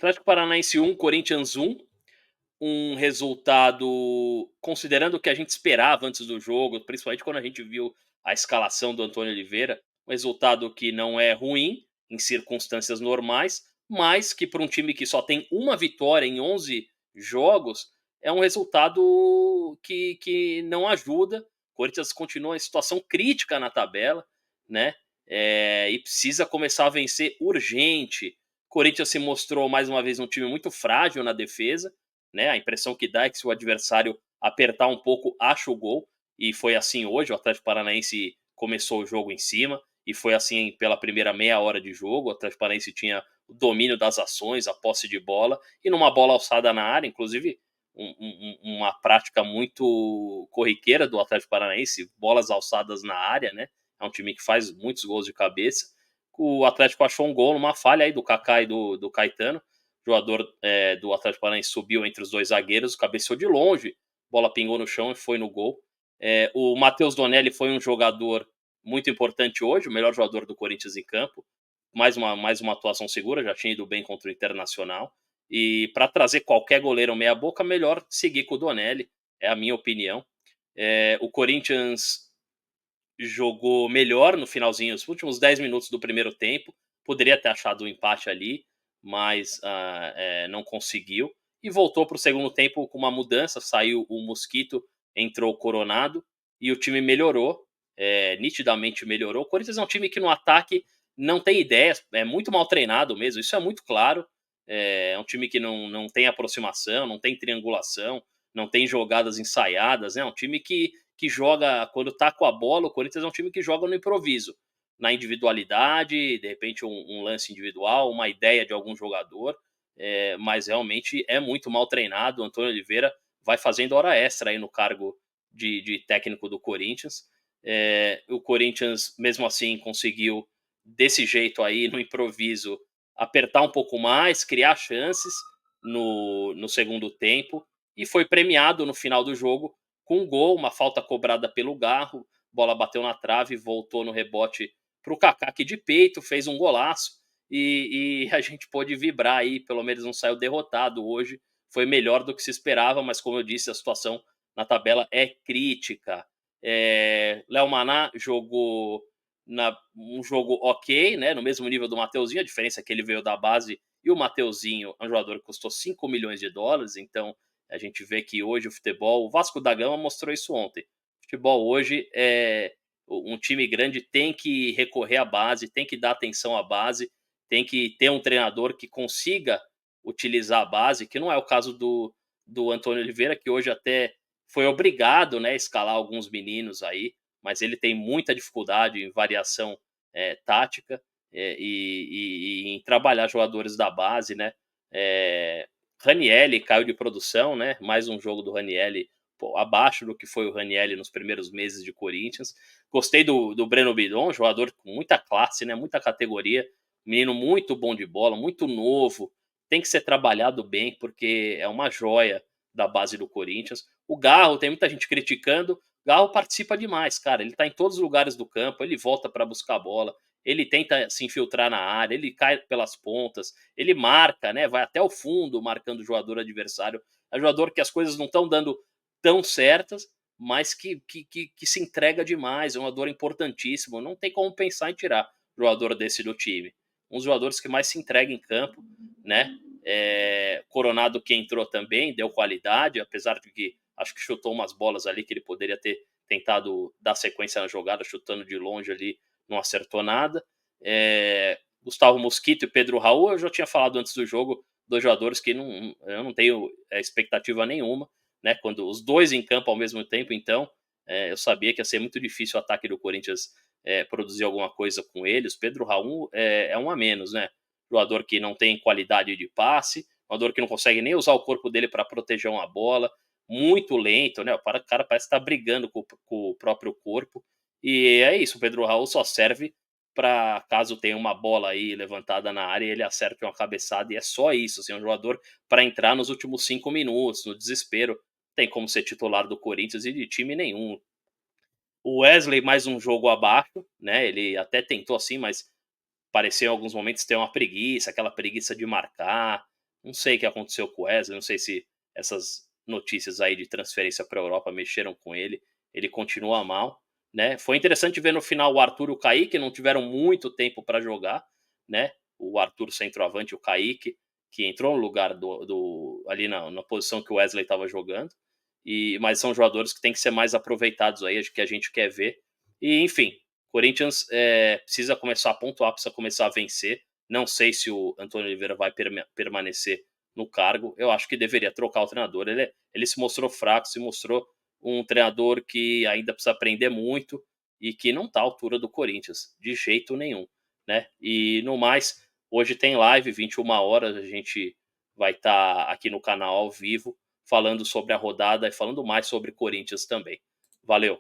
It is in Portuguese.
Atlético Paranaense 1, Corinthians 1. Um resultado, considerando o que a gente esperava antes do jogo, principalmente quando a gente viu a escalação do Antônio Oliveira, um resultado que não é ruim em circunstâncias normais, mas que para um time que só tem uma vitória em 11 jogos, é um resultado que não ajuda. O Corinthians continua em situação crítica na tabela, né? E precisa começar a vencer urgente. O Corinthians se mostrou mais uma vez um time muito frágil na defesa, né? A impressão que dá é que se o adversário apertar um pouco, acha o gol. E foi assim hoje. O Atlético Paranaense começou o jogo em cima. E foi assim pela primeira meia hora de jogo. O Atlético Paranaense tinha o domínio das ações, a posse de bola. E numa bola alçada na área, inclusive uma prática muito corriqueira do Atlético Paranaense, bolas alçadas na área, né? É um time que faz muitos gols de cabeça. O Atlético achou um gol numa falha aí do Kaká e do Caetano. O jogador do Atlético Paranaense subiu entre os dois zagueiros, cabeceou de longe, bola pingou no chão e foi no gol. O Matheus Donelli foi um jogador muito importante hoje, o melhor jogador do Corinthians em campo. Mais uma atuação segura, já tinha ido bem contra o Internacional. E para trazer qualquer goleiro meia boca, melhor seguir com o Donelli, é a minha opinião. O Corinthians jogou melhor no finalzinho, os últimos 10 minutos do primeiro tempo. Poderia ter achado um empate ali, mas não conseguiu. E voltou para o segundo tempo com uma mudança. Saiu o Mosquito, entrou o Coronado e o time melhorou, nitidamente melhorou. O Corinthians é um time que no ataque não tem ideias, é muito mal treinado mesmo, isso é muito claro. É um time que não tem aproximação, não tem triangulação, não tem jogadas ensaiadas. É um time que joga quando tá com a bola. O Corinthians é um time que joga no improviso, na individualidade, de repente um lance individual, uma ideia de algum jogador, mas realmente é muito mal treinado. O Antônio Oliveira vai fazendo hora extra aí no cargo de técnico do Corinthians. O Corinthians, mesmo assim, conseguiu, desse jeito aí, no improviso, apertar um pouco mais, criar chances no segundo tempo, e foi premiado no final do jogo com um gol, uma falta cobrada pelo Garro, bola bateu na trave, voltou no rebote para o Kaká, que de peito fez um golaço, e a gente pôde vibrar aí, pelo menos não saiu derrotado hoje. Foi melhor do que se esperava, mas como eu disse, a situação na tabela é crítica. Léo Maná jogou um jogo ok, né, no mesmo nível do Mateuzinho. A diferença é que ele veio da base e o Mateuzinho é um jogador que custou 5 milhões de dólares, então a gente vê que hoje o futebol, o Vasco da Gama mostrou isso ontem. O futebol hoje um time grande tem que recorrer à base, tem que dar atenção à base, tem que ter um treinador que consiga utilizar a base, que não é o caso do Antônio Oliveira, que hoje até foi obrigado, né, a escalar alguns meninos aí, mas ele tem muita dificuldade em variação tática, e em trabalhar jogadores da base, né? Ranielli caiu de produção, né? Mais um jogo do Ranielli, abaixo do que foi o Ranielli nos primeiros meses de Corinthians. Gostei do Breno Bidon, jogador com muita classe, né? Muita categoria, menino muito bom de bola, muito novo, tem que ser trabalhado bem, porque é uma joia da base do Corinthians. O Garro, tem muita gente criticando, Garro participa demais, cara. Ele tá em todos os lugares do campo, ele volta para buscar a bola, ele tenta se infiltrar na área, ele cai pelas pontas, ele marca, né? Vai até o fundo marcando o jogador adversário. É um jogador que as coisas não estão dando tão certas, mas que se entrega demais. É um jogador importantíssimo. Não tem como pensar em tirar um jogador desse do time. Um dos jogadores que mais se entrega em campo, né? Coronado, que entrou também, deu qualidade, apesar de que acho que chutou umas bolas ali que ele poderia ter tentado dar sequência na jogada, chutando de longe ali, não acertou nada. Gustavo Mosquito e Pedro Raul, eu já tinha falado antes do jogo, dois jogadores que eu não tenho expectativa nenhuma, né? Quando os dois em campo ao mesmo tempo, então eu sabia que ia ser muito difícil o ataque do Corinthians produzir alguma coisa com eles. Pedro Raul é um a menos, né? Jogador que não tem qualidade de passe, jogador que não consegue nem usar o corpo dele para proteger uma bola, muito lento, né? O cara parece estar brigando com o próprio corpo. E é isso, o Pedro Raul só serve para caso tenha uma bola aí levantada na área e ele acerte uma cabeçada, e é só isso. Assim, um jogador para entrar nos últimos 5 minutos, no desespero, tem como ser titular do Corinthians e de time nenhum. O Wesley, mais um jogo abaixo, né? Ele até tentou assim, mas pareceu em alguns momentos ter uma preguiça, aquela preguiça de marcar. Não sei o que aconteceu com o Wesley, não sei se essas notícias aí de transferência para a Europa mexeram com ele. Ele continua mal, né. Foi interessante ver no final o Arthur e o Kaique, não tiveram muito tempo para jogar, né. O Arthur centroavante e o Kaique, que entrou no lugar do ali na posição que o Wesley estava jogando. Mas são jogadores que têm que ser mais aproveitados aí, acho que a gente quer ver. E enfim, Corinthians, precisa começar a pontuar, precisa começar a vencer. Não sei se o Antônio Oliveira vai permanecer no cargo. Eu acho que deveria trocar o treinador. Ele se mostrou fraco, se mostrou um treinador que ainda precisa aprender muito e que não está à altura do Corinthians, de jeito nenhum, né. E no mais, hoje tem live, 21h, a gente vai estar aqui no canal ao vivo, falando sobre a rodada e falando mais sobre Corinthians também. Valeu.